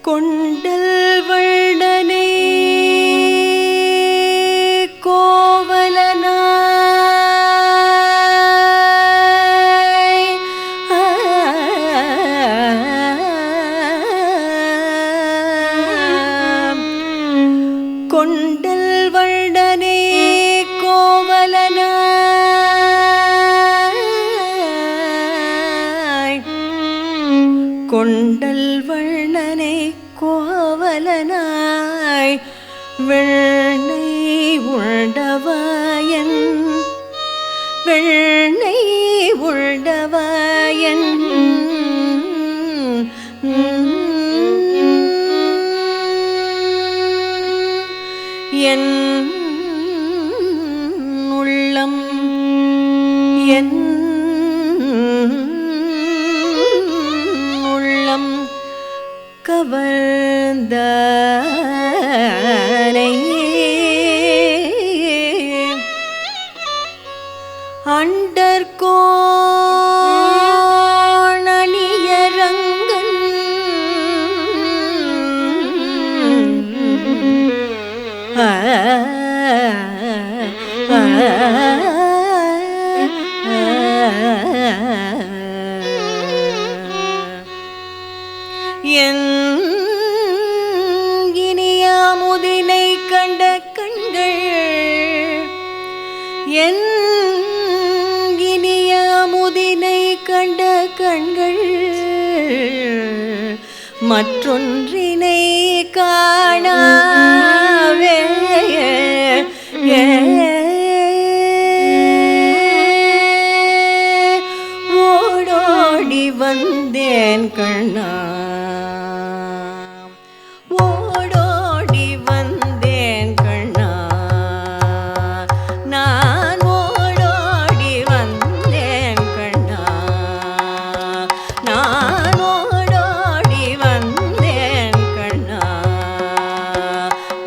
கொண்டல் வள்ளனை கோவலனாய் கொண்டல் வள்ளனை கோவலனாய் கொண்டல் வள்ளனை கோவலனாய் வெண்ணை உண்டவாயன் வெண்ணை உண்டவாயன் என் உள்ளம் என் உள்ளம் கவர்ந்தானை அண்டர்கோணணியரங்கன் என் இனியாமுதினை கண்ட கண்கள் என் இனியாமுதினை கண்ட கண்கள் மற்றொன்றினை காணாவே ஓடோடி வந்தேன் கண்ணா ஓடோடி வந்தேன் கண்ணா நான் ஓடோடி வந்தேன் கண்ணா நான் ஓடோடி வந்தேன் கண்ணா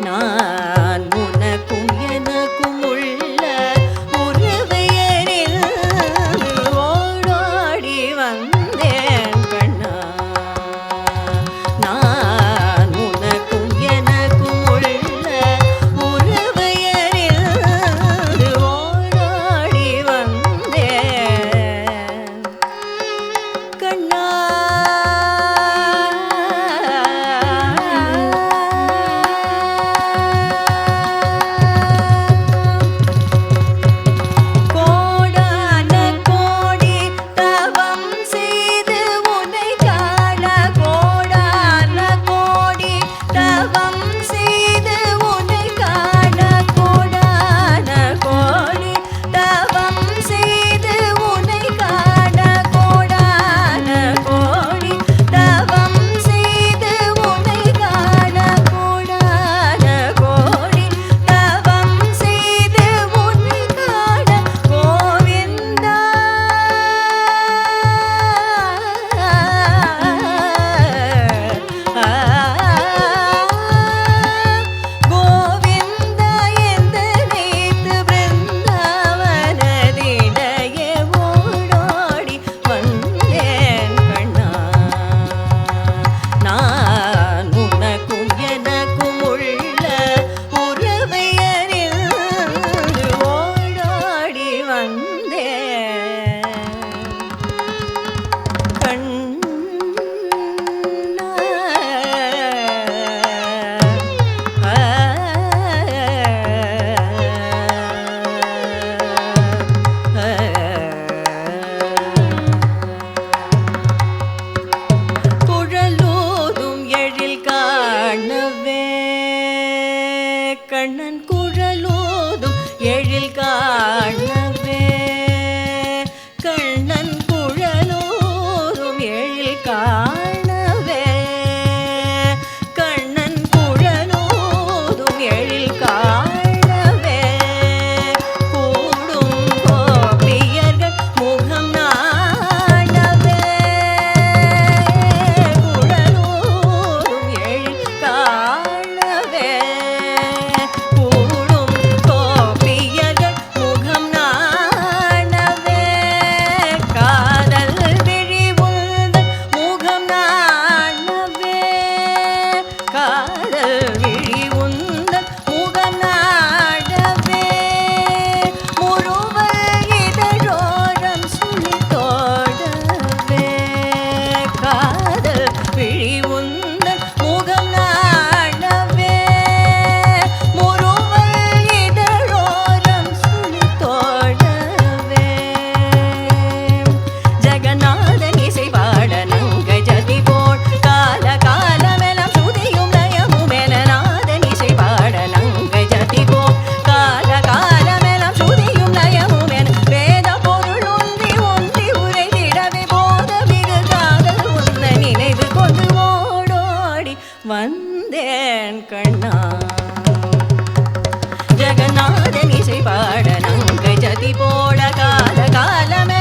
நான் உனக்கும் எனக்கும் உள்ள உறவையரில் ஓடோடி வந்தேன் கண்ணா நான் உனக்கும் எனக்கும் உள்ள உறவையரில் ஓடோடி வந்தேன் கண்ணா கோடான கோடி தவம் செய்து உன்னை காண கோடான கோடி தவம் செய்து உன்னை காண கோடான கோடி தவம் செய்து உன்னை காண கோடான கோடி தவம் செய்து உன்னை காண கோடான கோடி தவம் செய்து உன்னை காண கோவிந்தா கோவிந்தா எந்த நீத்து பிருந்தாவனதிடையே ஓடோடி வந்தேன் கண்ணா நான் உனக்கும் எனக்கும் உள்ள உறவையரில் ஓடோடி வந்தேன் கண்ணா குழலூதும் எழில் காணவே கண்ணன் குழலூதும் எழில் காணவே கண்ணன் குழலூதும் எழில் காணவே கண்ணன் குழலூதும் எழில் காணவே கூடும் கோபியர்கள் முகம் நாணவே குழலூதும் எழில் காணவே கூடும் வந்தேன் கண்ணா. ஜெகநாதன் இசை பாட நங்கை ஜதி போட கால காலமே